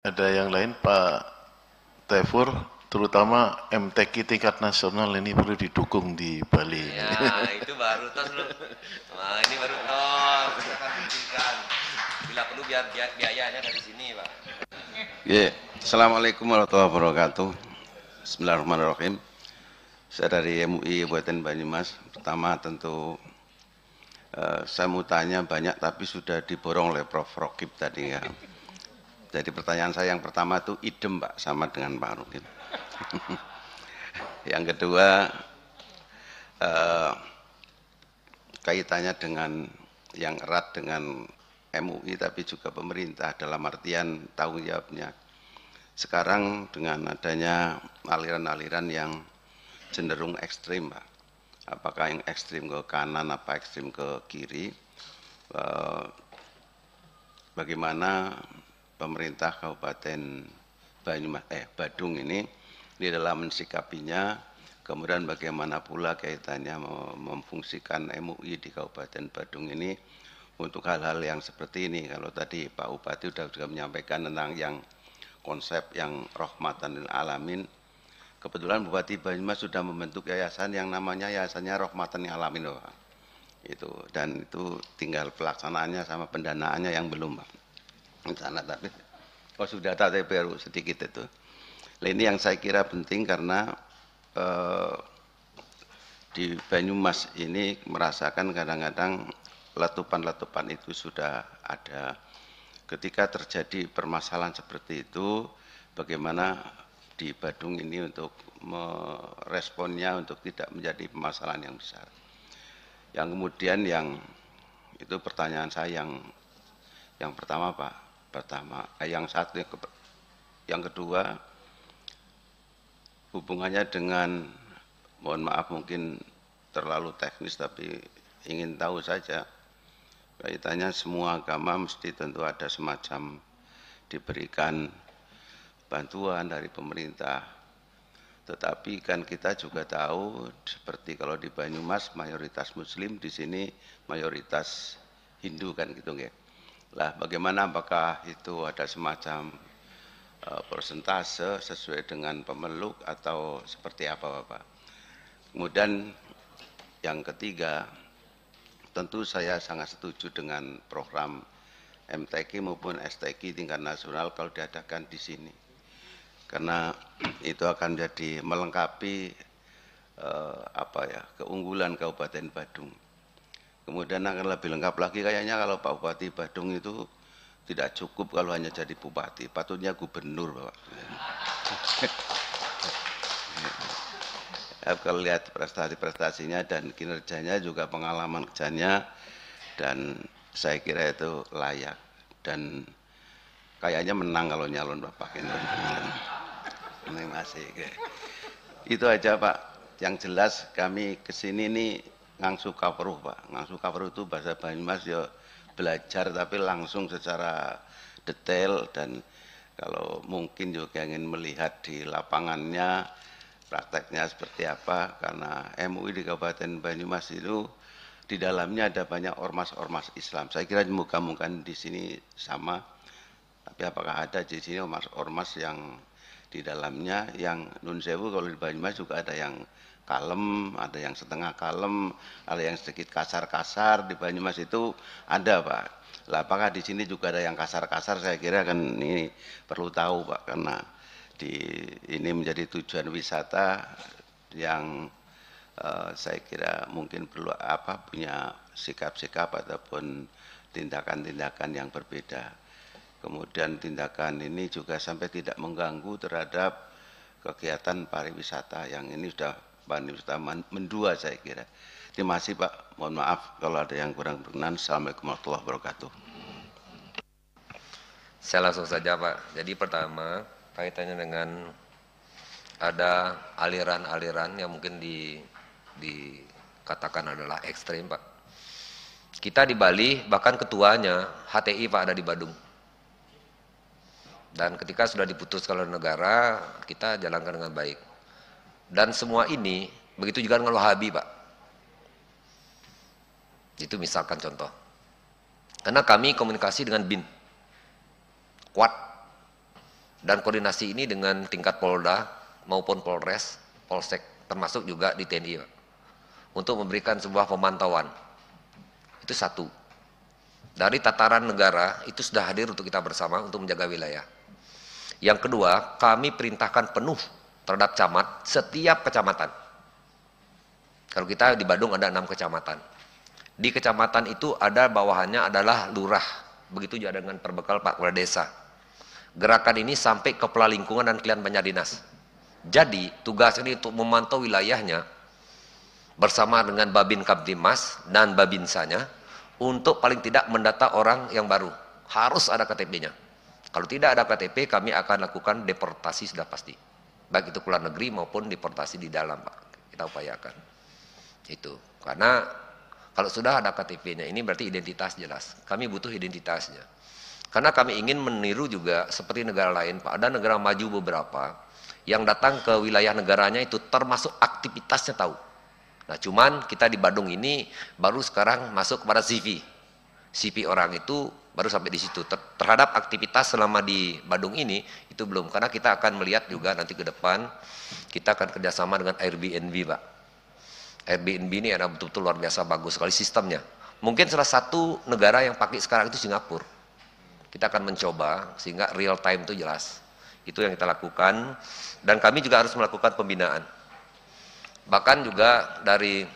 Ada yang lain Pak Tefur, terutama MTQ tingkat nasional ini perlu didukung di Bali ini. Ya, itu baru tos lu. Nah, ini baru tos. Kita akan buktikan. Bila perlu biar biayanya dari sini, Pak. Ya, Assalamualaikum warahmatullahi wabarakatuh. Bismillahirrahmanirrahim. Saya dari MUI Kabupaten Banyumas. Pertama tentu saya mau tanya banyak tapi sudah diborong oleh Prof. Rokib tadi ya. Jadi pertanyaan saya yang pertama itu idem Pak, sama dengan Pak Rokib. Yang kedua kaitannya dengan yang erat dengan MUI tapi juga pemerintah dalam artian tanggung jawabnya. Sekarang dengan adanya aliran-aliran yang cenderung ekstrim, Pak. Apakah yang ekstrim ke kanan, apa ekstrim ke kiri? Bagaimana pemerintah Kabupaten Badung ini di dalam mensikapinya, kemudian bagaimana pula kaitannya memfungsikan MUI di Kabupaten Badung ini untuk hal-hal yang seperti ini. Kalau tadi Pak Bupati sudah juga menyampaikan tentang yang konsep yang rahmatan lil alamin. Kebetulan Bupati Banyumas sudah membentuk yayasan yang namanya yayasannya Rahmatan lil Alamin, Pak. Itu dan itu tinggal pelaksanaannya sama pendanaannya yang belum, Pak. Sana tapi sudah ada tapi baru sedikit itu. Nah, ini yang saya kira penting karena di Banyumas ini merasakan kadang-kadang letupan-letupan itu sudah ada. Ketika terjadi permasalahan seperti itu, bagaimana di Badung ini untuk meresponnya untuk tidak menjadi permasalahan yang besar. Yang kemudian itu pertanyaan saya yang pertama Pak, yang kedua hubungannya dengan, mohon maaf mungkin terlalu teknis tapi ingin tahu saja. Kaitannya semua agama mesti tentu ada semacam diberikan bantuan dari pemerintah. Tetapi kan kita juga tahu seperti kalau di Banyumas mayoritas Muslim, di sini mayoritas Hindu kan gitu nggih. Lah bagaimana apakah itu ada semacam persentase sesuai dengan pemeluk atau seperti apa Bapak? Kemudian yang ketiga, tentu saya sangat setuju dengan program MTQ maupun STQ tingkat nasional kalau diadakan di sini. Karena itu akan jadi melengkapi keunggulan Kabupaten Badung. Kemudian akan lebih lengkap lagi kayaknya kalau Pak Bupati Badung itu tidak cukup kalau hanya jadi bupati, patutnya gubernur, Bapak. Kalau lihat prestasi-prestasinya dan kinerjanya juga pengalaman kerjanya, dan saya kira itu layak dan kayaknya menang kalau nyalon Bapak ini. Terima kasih. Itu aja Pak. Yang jelas kami kesini nih ngangsu kaweruh Pak. Ngangsu kaweruh itu bahasa Banyumas ya belajar tapi langsung secara detail, dan kalau mungkin juga ingin melihat di lapangannya prakteknya seperti apa, karena MUI di Kabupaten Banyumas itu di dalamnya ada banyak ormas-ormas Islam. Saya kira muka-muka di sini sama, tapi apakah ada di sini ormas-ormas yang di dalamnya yang nun sewu, kalau di Banyumas juga ada yang kalem, ada yang setengah kalem, ada yang sedikit kasar-kasar. Di Banyumas itu ada Pak. Lah apakah di sini juga ada yang kasar-kasar? Saya kira kan ini perlu tahu Pak, karena ini menjadi tujuan wisata yang saya kira mungkin perlu punya sikap-sikap ataupun tindakan-tindakan yang berbeda. Kemudian tindakan ini juga sampai tidak mengganggu terhadap kegiatan pariwisata yang ini sudah pariwisata mendua saya kira. Terima kasih Pak, mohon maaf kalau ada yang kurang berkenan. Assalamualaikum warahmatullahi wabarakatuh. Saya langsung saja Pak. Jadi pertama kaitannya dengan ada aliran-aliran yang mungkin dikatakan adalah ekstrim Pak. Kita di Bali bahkan ketuanya HTI Pak ada di Badung. Dan ketika sudah diputuskan oleh negara, kita jalankan dengan baik. Dan semua ini begitu juga dengan Wahabi Pak. Itu misalkan contoh. Karena kami komunikasi dengan BIN. Kuat. Dan koordinasi ini dengan tingkat Polda maupun Polres, Polsek, termasuk juga di TNI, Pak, untuk memberikan sebuah pemantauan. Itu satu. Dari tataran negara itu sudah hadir untuk kita bersama untuk menjaga wilayah. Yang kedua, kami perintahkan penuh terhadap camat setiap kecamatan. Kalau kita di Badung ada 6 kecamatan. Di kecamatan itu ada bawahannya adalah lurah. Begitu juga dengan perbekal Pak Kepala Desa. Gerakan ini sampai ke Kepala Lingkungan dan Klien Banjar Dinas. Jadi tugas ini untuk memantau wilayahnya bersama dengan Babin Kamtimas dan Babinsanya untuk paling tidak mendata orang yang baru. Harus ada KTP-nya. Kalau tidak ada KTP, kami akan lakukan deportasi sudah pasti. Baik itu ke luar negeri maupun deportasi di dalam, Pak. Kita upayakan. Itu. Karena kalau sudah ada KTP-nya, ini berarti identitas jelas. Kami butuh identitasnya. Karena kami ingin meniru juga seperti negara lain, Pak. Ada negara maju beberapa yang datang ke wilayah negaranya itu termasuk aktivitasnya tahu. Nah, cuman kita di Badung ini baru sekarang masuk kepada CV. CV orang itu baru sampai di situ. Terhadap aktivitas selama di Badung ini itu belum. Karena kita akan melihat juga nanti ke depan kita akan kerjasama dengan Airbnb, Pak. Airbnb ini ada betul-betul luar biasa bagus sekali sistemnya. Mungkin salah satu negara yang pakai sekarang itu Singapura. Kita akan mencoba sehingga real time itu jelas. Itu yang kita lakukan. Dan kami juga harus melakukan pembinaan. Bahkan juga dari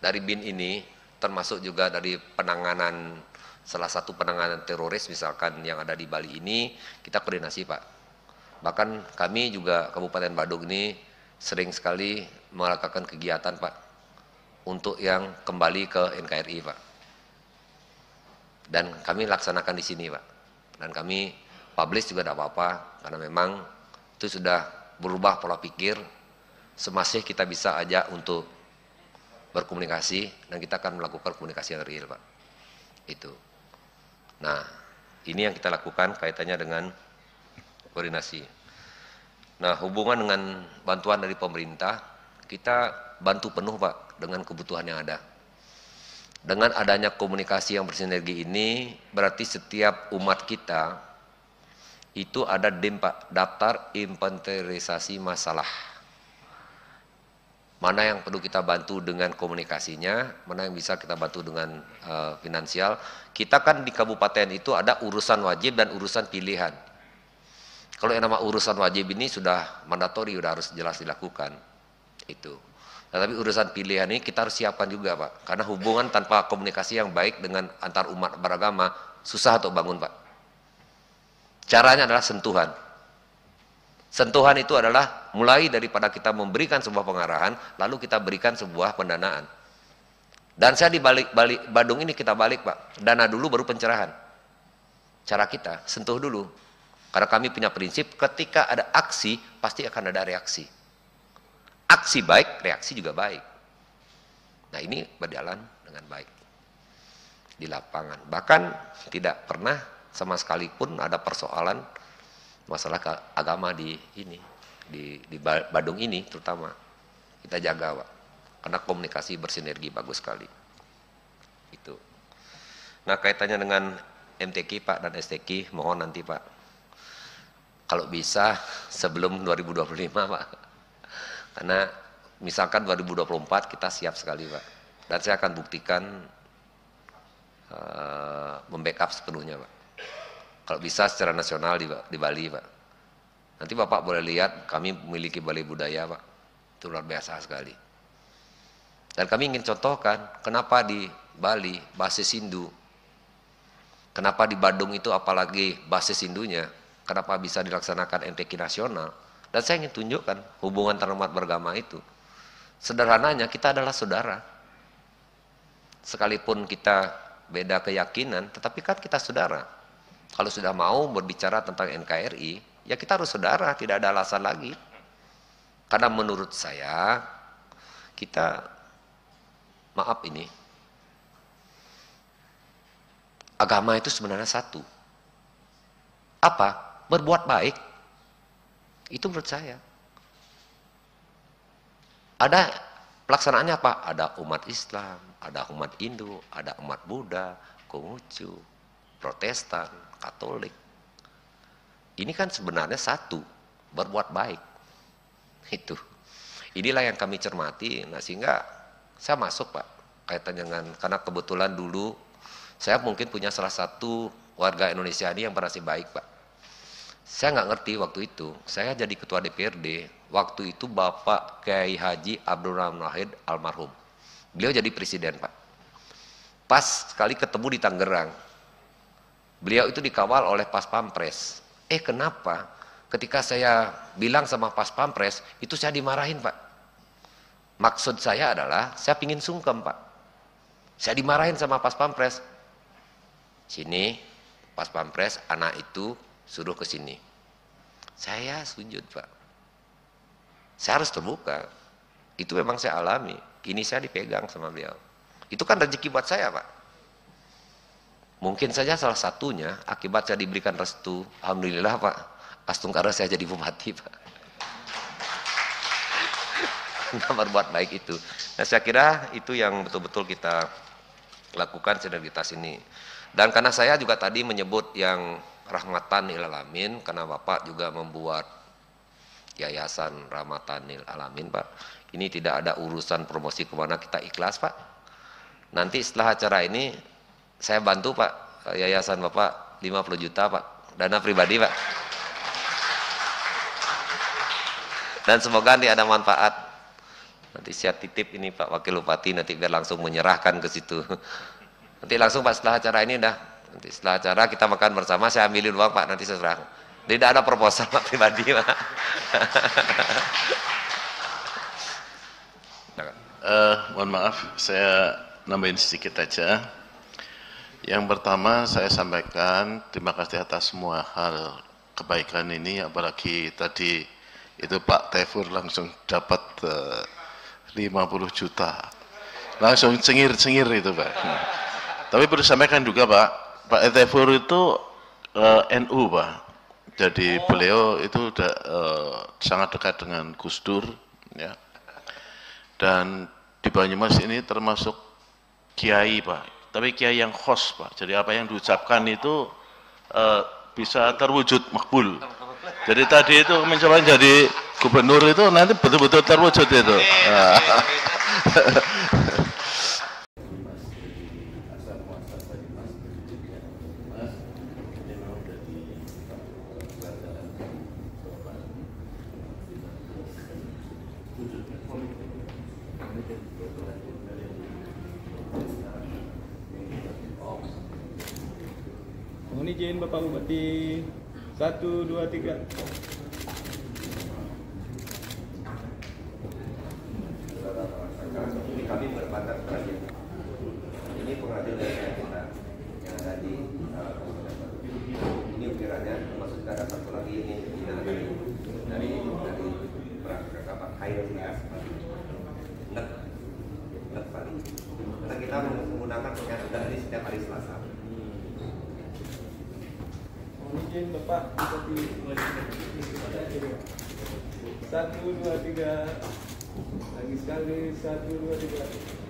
BIN ini, termasuk juga dari penanganan, salah satu penanganan teroris misalkan yang ada di Bali ini, kita koordinasi, Pak. Bahkan kami juga Kabupaten Badung ini sering sekali melakukan kegiatan, Pak, untuk yang kembali ke NKRI, Pak. Dan kami laksanakan di sini, Pak. Dan kami publish juga tidak apa-apa, karena memang itu sudah berubah pola pikir, semasih kita bisa ajak untuk berkomunikasi, dan kita akan melakukan komunikasi yang real, Pak. Itu. Nah, ini yang kita lakukan kaitannya dengan koordinasi. Nah, hubungan dengan bantuan dari pemerintah, kita bantu penuh, Pak, dengan kebutuhan yang ada. Dengan adanya komunikasi yang bersinergi ini, berarti setiap umat kita itu ada DIM, Pak, daftar inventarisasi masalah. Mana yang perlu kita bantu dengan komunikasinya, mana yang bisa kita bantu dengan finansial. Kita kan di kabupaten itu ada urusan wajib dan urusan pilihan. Kalau yang nama urusan wajib ini sudah mandatori, sudah harus jelas dilakukan. Itu. Nah, tapi urusan pilihan ini kita harus siapkan juga, Pak. Karena hubungan tanpa komunikasi yang baik dengan antar umat beragama susah untuk bangun, Pak. Caranya adalah sentuhan. Sentuhan itu adalah mulai daripada kita memberikan sebuah pengarahan, lalu kita berikan sebuah pendanaan. Dan saya di Badung ini kita balik, Pak. Dana dulu baru pencerahan. Cara kita, sentuh dulu. Karena kami punya prinsip, ketika ada aksi, pasti akan ada reaksi. Aksi baik, reaksi juga baik. Nah, ini berjalan dengan baik di lapangan. Bahkan tidak pernah sama sekali pun ada persoalan masalah agama di Badung ini terutama. Kita jaga, Pak. Karena komunikasi bersinergi bagus sekali. Itu. Nah, kaitannya dengan MTQ, Pak, dan STQ, mohon nanti, Pak, kalau bisa sebelum 2025, Pak. Karena misalkan 2024 kita siap sekali, Pak. Dan saya akan buktikan membackup sepenuhnya, Pak. Kalau bisa secara nasional di Bali, Pak. Nanti Bapak boleh lihat kami memiliki balai budaya, Pak. Itu luar biasa sekali. Dan kami ingin contohkan kenapa di Bali basis Hindu. Kenapa di Badung itu apalagi basis Hindunya. Kenapa bisa dilaksanakan MTQ nasional. Dan saya ingin tunjukkan hubungan antar umat beragama itu. Sederhananya kita adalah saudara. Sekalipun kita beda keyakinan, tetapi kan kita saudara. Kalau sudah mau berbicara tentang NKRI, ya kita harus saudara, tidak ada alasan lagi. Karena menurut saya, kita, maaf ini, agama itu sebenarnya satu. Apa? Berbuat baik. Itu menurut saya. Ada pelaksanaannya apa? Ada umat Islam, ada umat Hindu, ada umat Buddha, Konghucu, Protestan, Katolik. Ini kan sebenarnya satu, berbuat baik. Itu. Inilah yang kami cermati. Nah, sehingga saya masuk, Pak, kaitan dengan, karena kebetulan dulu saya mungkin punya salah satu warga Indonesia ini yang berhasil baik, Pak. Saya nggak ngerti waktu itu. Saya jadi ketua DPRD. Waktu itu Bapak Kiai Haji Abdul Rahman Wahid almarhum. Beliau jadi presiden, Pak. Pas sekali ketemu di Tangerang. Beliau itu dikawal oleh Pas Pampres. Kenapa? Ketika saya bilang sama Pas Pampres, itu saya dimarahin, Pak. Maksud saya adalah, saya pingin sungkem, Pak. Saya dimarahin sama Pas Pampres. Sini, Pas Pampres, anak itu suruh ke sini. Saya sujud, Pak. Saya harus terbuka. Itu memang saya alami. Ini saya dipegang sama beliau. Itu kan rezeki buat saya, Pak. Mungkin saja salah satunya akibat saya diberikan restu. Alhamdulillah, Pak. Astungkara saya jadi bupati, Pak. Berbuat baik itu. Nah, saya kira itu yang betul-betul kita lakukan sinergitas ini. Dan karena saya juga tadi menyebut yang rahmatan lil alamin, karena Bapak juga membuat yayasan rahmatan lil alamin, Pak. Ini tidak ada urusan promosi kemana, kita ikhlas, Pak. Nanti setelah acara ini saya bantu, Pak, yayasan Bapak 50 juta, Pak. Dana pribadi, Pak. Dan semoga nanti ada manfaat. Nanti saya titip ini Pak Wakil Bupati, nanti biar langsung menyerahkan ke situ. Nanti langsung, Pak, setelah acara ini dah. Nanti setelah acara kita makan bersama, saya ambilin uang, Pak, nanti saya serah. Tidak ada proposal, Pak, pribadi, Pak. Mohon maaf, saya nambahin sedikit aja. Yang pertama saya sampaikan terima kasih atas semua hal kebaikan ini, apalagi tadi itu Pak Tefur langsung dapat 50 juta. Langsung cengir-cengir itu, Pak. Tapi perlu sampaikan juga, Pak Tefur itu NU, Pak. Jadi beliau itu sangat dekat dengan Gus Dur, ya. Dan di Banyumas ini termasuk kiai, Pak. Tapi kiai yang khos, Pak. Jadi apa yang diucapkan itu bisa terwujud makbul. Jadi tadi itu mencoba jadi gubernur itu nanti betul-betul terwujud itu. Mohon izin Bapak Bupati. 1, 2, 3. Ini kami berbakat peradilan. Ini pengadilan dari kita yang ada di ini ukirannya, termasuk kita ada satu lagi ini dari Pak Khairul ya. Nek paling. Karena kita menggunakan pernyataan ini setiap hari Selasa. Izin Bapak Bupati. 1, 2, 3. Lagi sekali 1, 2, 3.